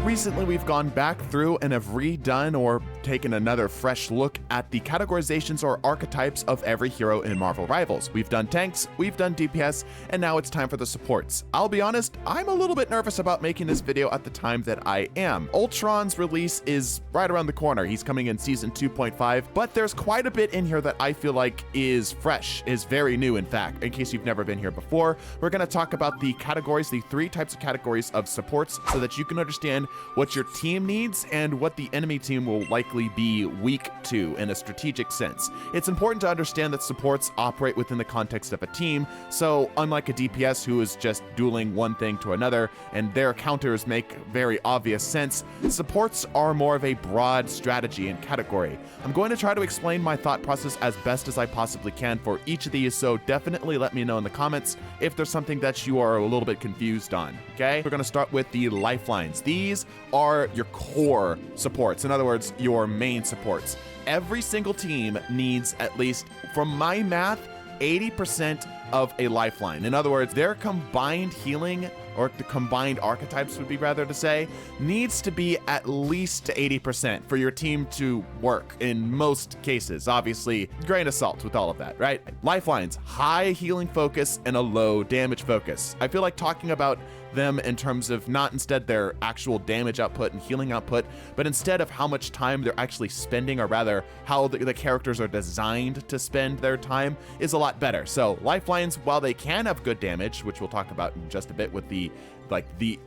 recently we've gone back through and have redone or taken another fresh look at the categorizations or archetypes of every hero in Marvel Rivals. We've done tanks, we've done DPS, and now it's time for the supports. I'll be honest, I'm a little bit nervous about making this video at the time that I am. Ultron's release is right around the corner. He's coming in season 2.5, but there's quite a bit in here that I feel like is fresh, is very new in fact. In case you've never been here before, we're going to talk about the categories, the 3 types of categories of supports, so that you can understand what your team needs and what the enemy team will likely be weak to in a strategic sense. It's important to understand that supports operate within the context of a team, so unlike a DPS who is just dueling one thing to another and their counters make very obvious sense, supports are more of a broad strategy and category. I'm going to try to explain my thought process as best as I possibly can for each of these, so definitely let me know in the comments if there's something that you are a little bit confused on, okay? We're going to start with the lifelines. These are your core supports, in other words, your main supports. Every single team needs at least, from my math, 80% of a lifeline. In other words, their combined healing, or the combined archetypes would be rather to say, needs to be at least 80% for your team to work in most cases. Obviously, grain of salt with all of that, right? Lifelines, high healing focus and a low damage focus. I feel like talking about them in terms of not instead their actual damage output and healing output, but instead of how much time they're actually spending, or rather how the characters are designed to spend their time, is a lot better. So lifelines, while they can have good damage, which we'll talk about in just a bit with the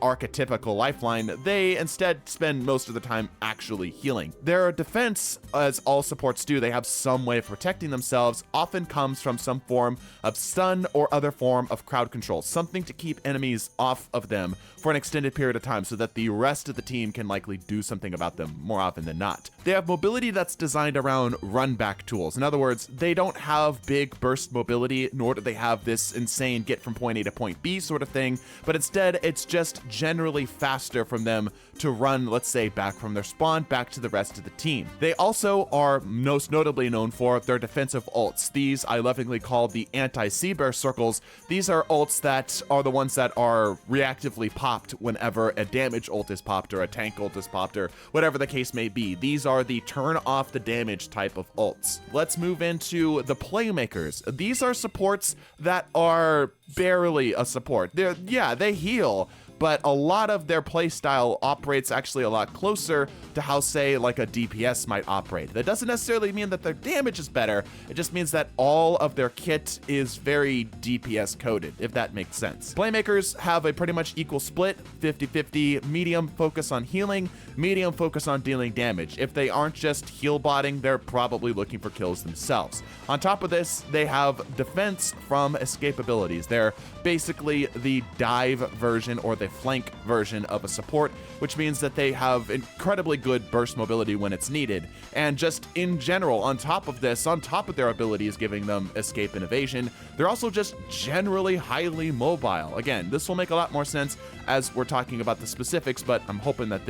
archetypical lifeline, they instead spend most of the time actually healing. Their defense, as all supports do, they have some way of protecting themselves, often comes from some form of stun or other form of crowd control, something to keep enemies off of them for an extended period of time so that the rest of the team can likely do something about them more often than not. They have mobility that's designed around run back tools. In other words, they don't have big burst mobility, nor do they have this insane get from point A to point B sort of thing, but instead it's just generally faster from them to run, let's say, back from their spawn back to the rest of the team. They also are most notably known for their defensive ults. These I lovingly call the anti-Seabear circles. These are ults that are the ones that are reactively popped whenever a damage ult is popped or a tank ult is popped or whatever the case may be. These are the turn off the damage type of ults. Let's move into the playmakers. These are supports that are barely a support. They heal, but a lot of their playstyle operates actually a lot closer to how, say, like a DPS might operate. That doesn't necessarily mean that their damage is better, it just means that all of their kit is very DPS coded, if that makes sense. Playmakers have a pretty much equal split, 50-50, medium focus on healing, medium focus on dealing damage. If they aren't just heal botting, they're probably looking for kills themselves. On top of this, they have defense from escape abilities. They're basically the dive version or the flank version of a support, which means that they have incredibly good burst mobility when it's needed. And just in general, on top of this, on top of their abilities giving them escape and evasion, they're also just generally highly mobile. Again, this will make a lot more sense as we're talking about the specifics, but I'm hoping that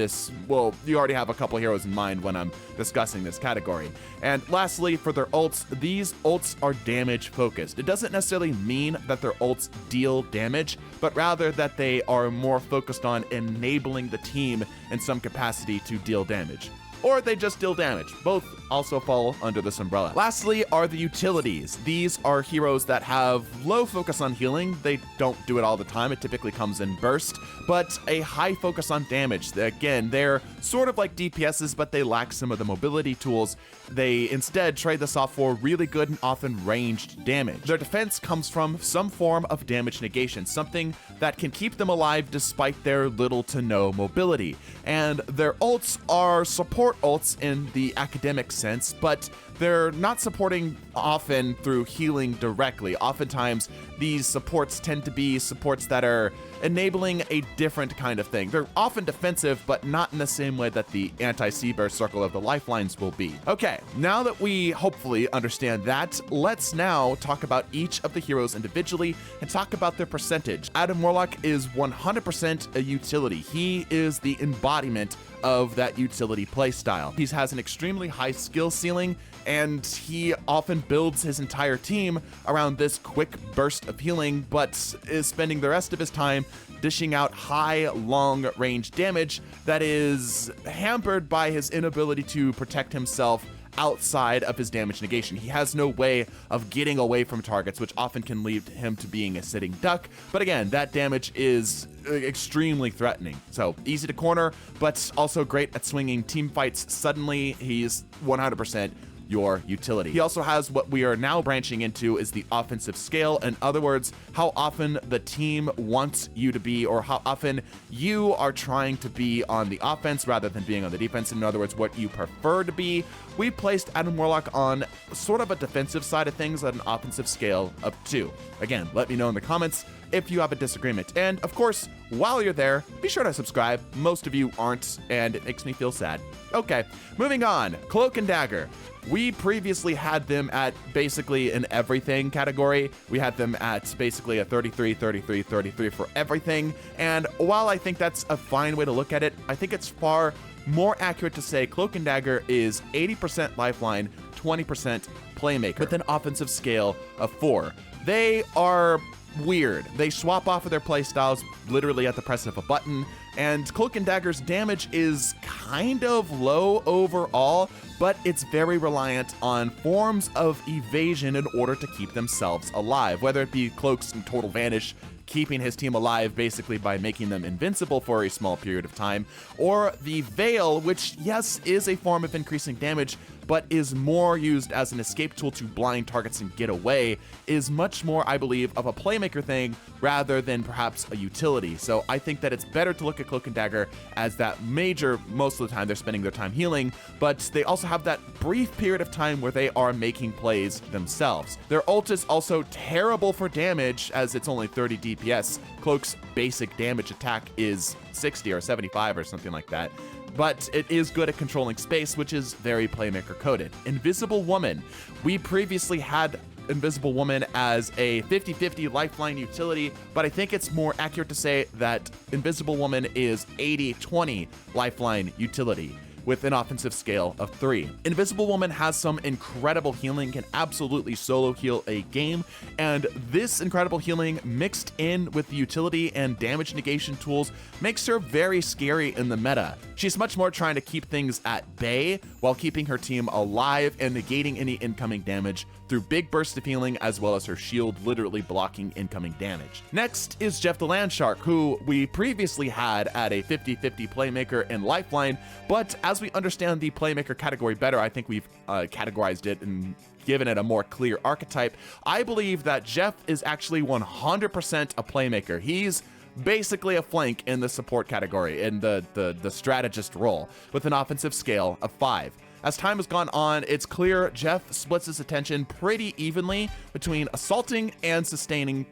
you already have a couple heroes in mind when I'm discussing this category. And lastly, for their ults, these ults are damage focused. It doesn't necessarily mean that their ults deal damage, but rather that they are more focused on enabling the team in some capacity to deal damage. Or they just deal damage. Both also fall under this umbrella. Lastly are the utilities. These are heroes that have low focus on healing. They don't do it all the time. It typically comes in burst, but a high focus on damage. Again, they're sort of like DPSs, but they lack some of the mobility tools. They instead trade this off for really good and often ranged damage. Their defense comes from some form of damage negation, something that can keep them alive despite their little to no mobility. And their ults are support ults in the academic sense, but they're not supporting often through healing directly. Oftentimes, these supports tend to be supports that are enabling a different kind of thing. They're often defensive, but not in the same way that the anti-Seabear circle of the lifelines will be. Okay, now that we hopefully understand that, let's now talk about each of the heroes individually and talk about their percentage. Adam Warlock is 100% a utility. He is the embodiment of that utility playstyle. He has an extremely high skill ceiling and he often builds his entire team around this quick burst of healing, but is spending the rest of his time dishing out high, long-range damage that is hampered by his inability to protect himself outside of his damage negation. He has no way of getting away from targets, which often can lead him to being a sitting duck. But again, that damage is extremely threatening. So easy to corner, but also great at swinging team fights. Suddenly, he's 100% your utility. He also has what we are now branching into is the offensive scale. In other words, how often the team wants you to be, or how often you are trying to be on the offense rather than being on the defense. In other words, what you prefer to be. We placed Adam Warlock on sort of a defensive side of things at an offensive scale of 2. Again, let me know in the comments if you have a disagreement. And of course, while you're there, be sure to subscribe. Most of you aren't, and it makes me feel sad. Okay, moving on. Cloak and Dagger. We previously had them at basically an everything category. We had them at basically a 33, 33, 33 for everything. And while I think that's a fine way to look at it, I think it's far more accurate to say Cloak and Dagger is 80% lifeline, 20% playmaker, with an offensive scale of 4. They are weird. They swap off of their playstyles literally at the press of a button, and Cloak and Dagger's damage is kind of low overall, but it's very reliant on forms of evasion in order to keep themselves alive, whether it be Cloak's Total Vanish, keeping his team alive basically by making them invincible for a small period of time, or the Veil, which yes is a form of increasing damage, but is more used as an escape tool to blind targets and get away, is much more, I believe, of a playmaker thing rather than perhaps a utility. So I think that it's better to look at Cloak and Dagger as that major, most of the time they're spending their time healing, but they also have that brief period of time where they are making plays themselves. Their ult is also terrible for damage as it's only 30 DPS. Cloak's basic damage attack is 60 or 75 or something like that. But it is good at controlling space, which is very playmaker coded. Invisible Woman. We previously had Invisible Woman as a 50-50 lifeline utility, but I think it's more accurate to say that Invisible Woman is 80-20 lifeline utility, with an offensive scale of 3. Invisible Woman has some incredible healing, can absolutely solo heal a game, and this incredible healing mixed in with the utility and damage negation tools makes her very scary in the meta. She's much more trying to keep things at bay while keeping her team alive and negating any incoming damage through big bursts of healing, as well as her shield literally blocking incoming damage. Next is Jeff the Landshark, who we previously had at a 50-50 playmaker and lifeline, but as we understand the playmaker category better, I think we've categorized it and given it a more clear archetype. I believe that Jeff is actually 100% a playmaker. He's basically a flank in the support category, in the strategist role, with an offensive scale of 5. As time has gone on, it's clear Jeff splits his attention pretty evenly between assaulting and sustaining,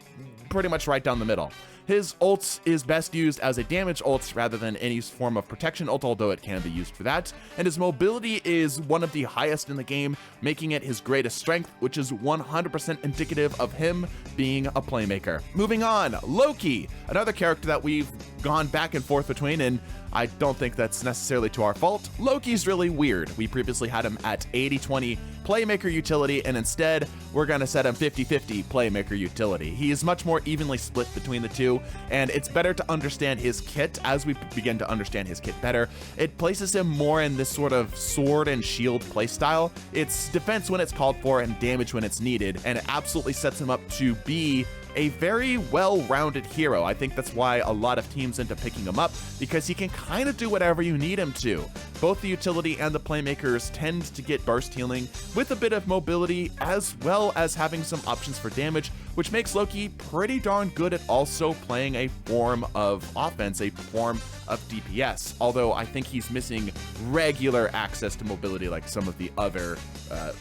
pretty much right down the middle. His ult is best used as a damage ult rather than any form of protection ult, although it can be used for that. And his mobility is one of the highest in the game, making it his greatest strength, which is 100% indicative of him being a playmaker. Moving on, Loki, another character that we've gone back and forth between, and I don't think that's necessarily to our fault. Loki's really weird. We previously had him at 80-20 playmaker utility, and instead we're gonna set him 50-50 playmaker utility. He is much more evenly split between the two, and it's better to understand his kit as we begin to understand his kit better. It places him more in this sort of sword and shield playstyle. It's defense when it's called for and damage when it's needed, and it absolutely sets him up to be a very well-rounded hero. I think that's why a lot of teams end up picking him up, because he can kind of do whatever you need him to. Both the utility and the playmakers tend to get burst healing with a bit of mobility, as well as having some options for damage, which makes Loki pretty darn good at also playing a form of offense, a form of DPS, although I think he's missing regular access to mobility like some of the other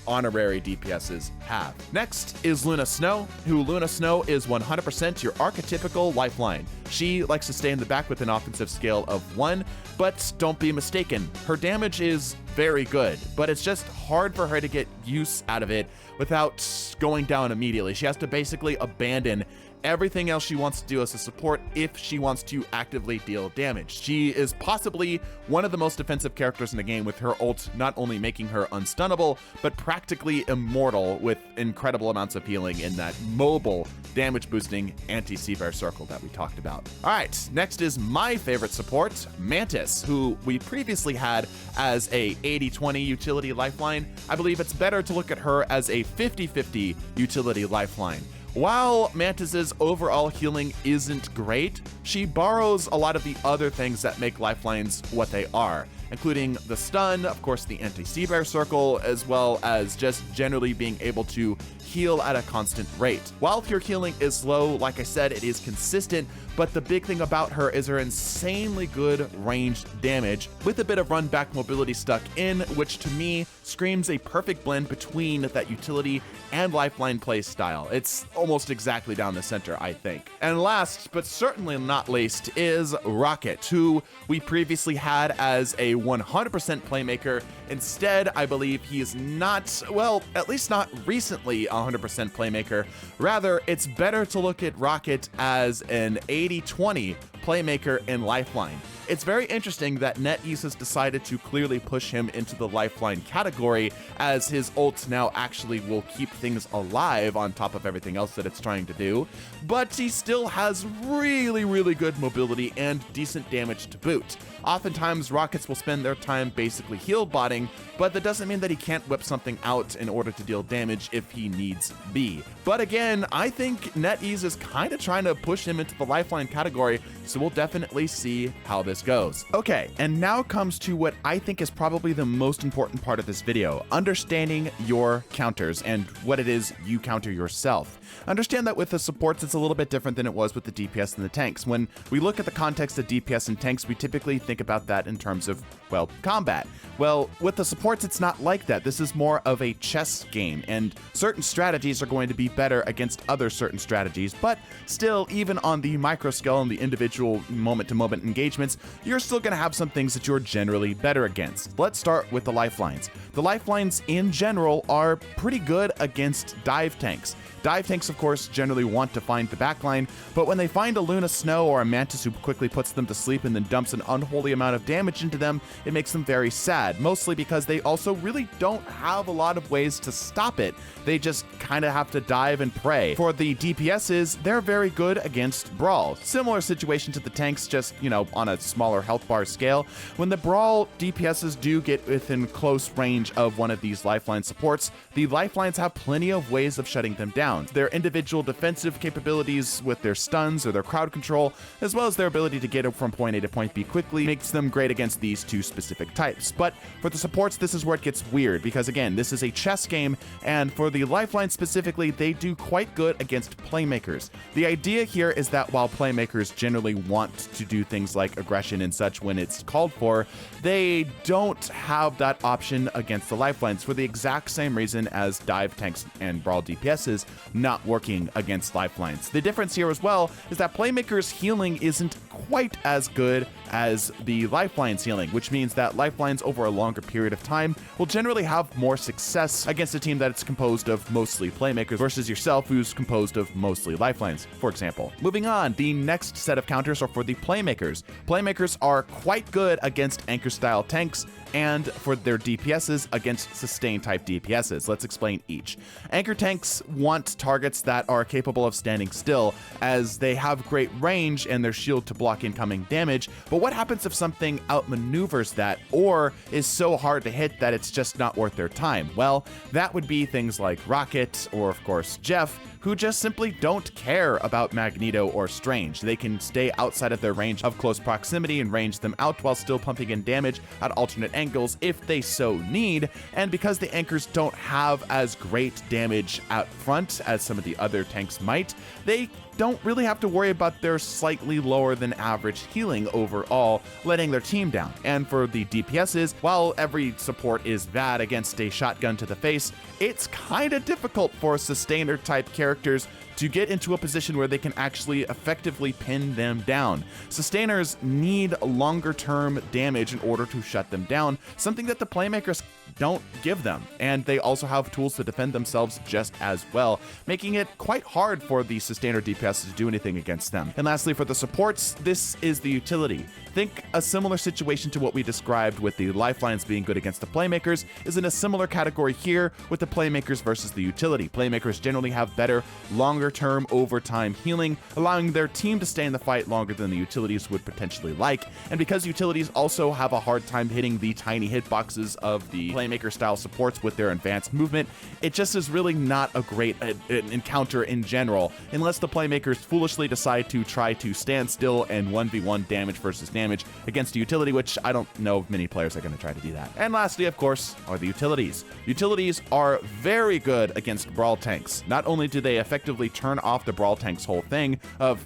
honorary DPSs have. Next is Luna Snow, who Luna Snow is 100% your archetypical lifeline. She likes to stay in the back with an offensive scale of 1, but don't be mistaken, her damage is very good, but it's just hard for her to get use out of it without going down immediately. She has to basically abandon everything else she wants to do as a support if she wants to actively deal damage. She is possibly one of the most defensive characters in the game, with her ult not only making her unstunnable, but practically immortal with incredible amounts of healing in that mobile damage boosting anti-Sea Bear circle that we talked about. All right, next is my favorite support, Mantis, who we previously had as a 80-20 utility lifeline. I believe it's better to look at her as a 50-50 utility lifeline. While Mantis's overall healing isn't great, she borrows a lot of the other things that make lifelines what they are, including the stun, of course the anti-Sea Bear circle, as well as just generally being able to heal at a constant rate. While her healing is low, like I said, it is consistent, but the big thing about her is her insanely good ranged damage with a bit of run back mobility stuck in, which to me screams a perfect blend between that utility and lifeline play style. It's almost exactly down the center, I think. And last, but certainly not least, is Rocket, who we previously had as a 100% playmaker. Instead, I believe he is not, well, at least not recently 100% playmaker. Rather, it's better to look at Rocket as an 80-20 playmaker in Lifeline. It's very interesting that NetEase has decided to clearly push him into the Lifeline category, as his ult now actually will keep things alive on top of everything else that it's trying to do, but he still has really good mobility and decent damage to boot. Oftentimes, Rockets will spend their time basically heal botting, but that doesn't mean that he can't whip something out in order to deal damage if he needs be. But again, I think NetEase is kind of trying to push him into the Lifeline category, so we'll definitely see how this goes. Okay, and now comes to what I think is probably the most important part of this video, understanding your counters and what it is you counter yourself. Understand that with the supports, it's a little bit different than it was with the DPS and the tanks. When we look at the context of DPS and tanks, we typically think about that in terms of, well, combat. Well, with the supports, it's not like that. This is more of a chess game, and certain strategies are going to be better against other certain strategies, but still, even on the micro scale and the individual moment-to-moment engagements, you're still going to have some things that you're generally better against. Let's start with the lifelines. The lifelines in general are pretty good against dive tanks. Dive tanks, of course, generally want to find the backline, but when they find a Luna Snow or a Mantis who quickly puts them to sleep and then dumps an unholy amount of damage into them, it makes them very sad, mostly because they also really don't have a lot of ways to stop it. They just kind of have to dive and pray. For the DPSs, they're very good against Brawl. Similar situation to the tanks, just, you know, on a smaller health bar scale. When the Brawl DPSs do get within close range of one of these lifeline supports, the lifelines have plenty of ways of shutting them down. Their individual defensive capabilities with their stuns or their crowd control, as well as their ability to get from point A to point B quickly, makes them great against these two specific types. But for the supports, this is where it gets weird, because again, this is a chess game, and for the lifeline specifically, they do quite good against playmakers. The idea here is that while playmakers generally want to do things like aggression and such when it's called for, they don't have that option against the lifelines for the exact same reason as dive tanks and Brawl DPSs not working against lifelines. The difference here as well is that playmakers' healing isn't quite as good as the lifelines healing, which means that lifelines over a longer period of time will generally have more success against a team that's composed of mostly playmakers versus yourself, who's composed of mostly lifelines, for example. Moving on, the next set of counters are for the playmakers. Playmakers are quite good against anchor style tanks and for their DPSs against sustain type DPSs. Let's explain each. Anchor tanks want targets that are capable of standing still, as they have great range and their shield to block incoming damage, but what happens if something outmaneuvers that or is so hard to hit that it's just not worth their time? Well, that would be things like Rocket or, of course, Jeff, who just simply don't care about Magneto or Strange. They can stay outside of their range of close proximity and range them out while still pumping in damage at alternate angles if they so need, and because the anchors don't have as great damage out front as some of the other tanks might, they don't really have to worry about their slightly lower than average healing overall, letting their team down. And for the DPSs, while every support is bad against a shotgun to the face, it's kind of difficult for sustainer type characters to get into a position where they can actually effectively pin them down. Sustainers need longer term damage in order to shut them down, something that the playmakers don't give them. And they also have tools to defend themselves just as well, making it quite hard for the sustainer DPS to do anything against them. And lastly, for the supports, this is the utility. Think a similar situation to what we described with the lifelines being good against the playmakers is in a similar category here with the playmakers versus the utility. Playmakers generally have better, longer-term overtime healing, allowing their team to stay in the fight longer than the utilities would potentially like. And because utilities also have a hard time hitting the tiny hitboxes of the playmaker-style supports with their advanced movement, it just is really not a great encounter in general, unless the playmakers foolishly decide to try to stand still and 1v1 damage versus damage against a utility, which I don't know if many players are going to try to do that. And lastly, of course, are the utilities. Utilities are very good against brawl tanks. Not only do they effectively turn off the brawl tank's whole thing of,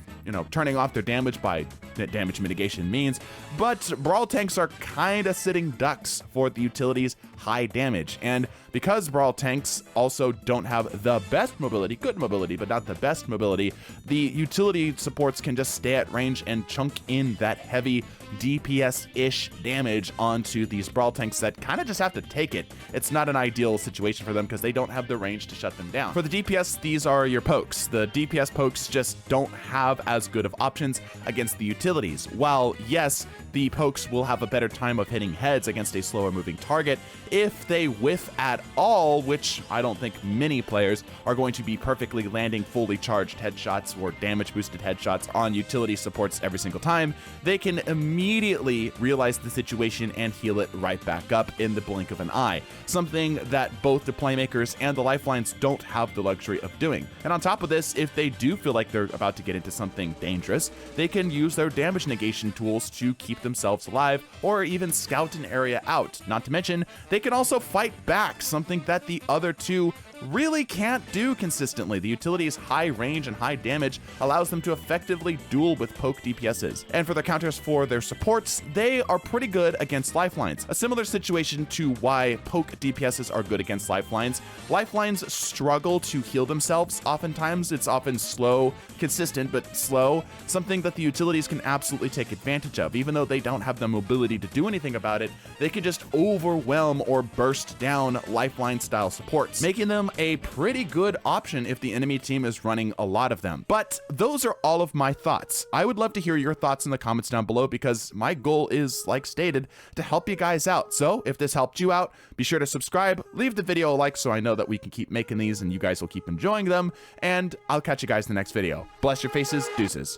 turning off their damage by damage mitigation means, but brawl tanks are kind of sitting ducks for the utilities' high damage. And because brawl tanks also don't have the best mobility, good mobility, but not the best mobility, the utility supports can just stay at range and chunk in that heavy DPS-ish damage onto these brawl tanks that kind of just have to take it. It's not an ideal situation for them because they don't have the range to shut them down. For the DPS, these are your pokes. The DPS pokes just don't have as good of options against the utilities. While, yes, the pokes will have a better time of hitting heads against a slower moving target if they whiff at all, which I don't think many players are going to be perfectly landing fully charged headshots or damage boosted headshots on utility supports every single time. They can immediately realize the situation and heal it right back up in the blink of an eye, something that both the playmakers and the lifelines don't have the luxury of doing. And on top of this, if they do feel like they're about to get into something dangerous, they can use their damage negation tools to keep themselves alive or even scout an area out. Not to mention, they can also fight back, something that the other two really can't do consistently. The utility's high range and high damage allows them to effectively duel with poke DPSs. And for the counters for their supports, they are pretty good against lifelines. A similar situation to why poke DPSs are good against lifelines. Lifelines struggle to heal themselves. Oftentimes, it's often slow, consistent, but slow, something that the utilities can absolutely take advantage of. Even though they don't have the mobility to do anything about it, they can just overwhelm or burst down lifeline-style supports, making them a pretty good option if the enemy team is running a lot of them. But those are all of my thoughts. I would love to hear your thoughts in the comments down below because my goal is, like stated, to help you guys out. So if this helped you out, be sure to subscribe, leave the video a like so I know that we can keep making these and you guys will keep enjoying them, and I'll catch you guys in the next video. Bless your faces, deuces.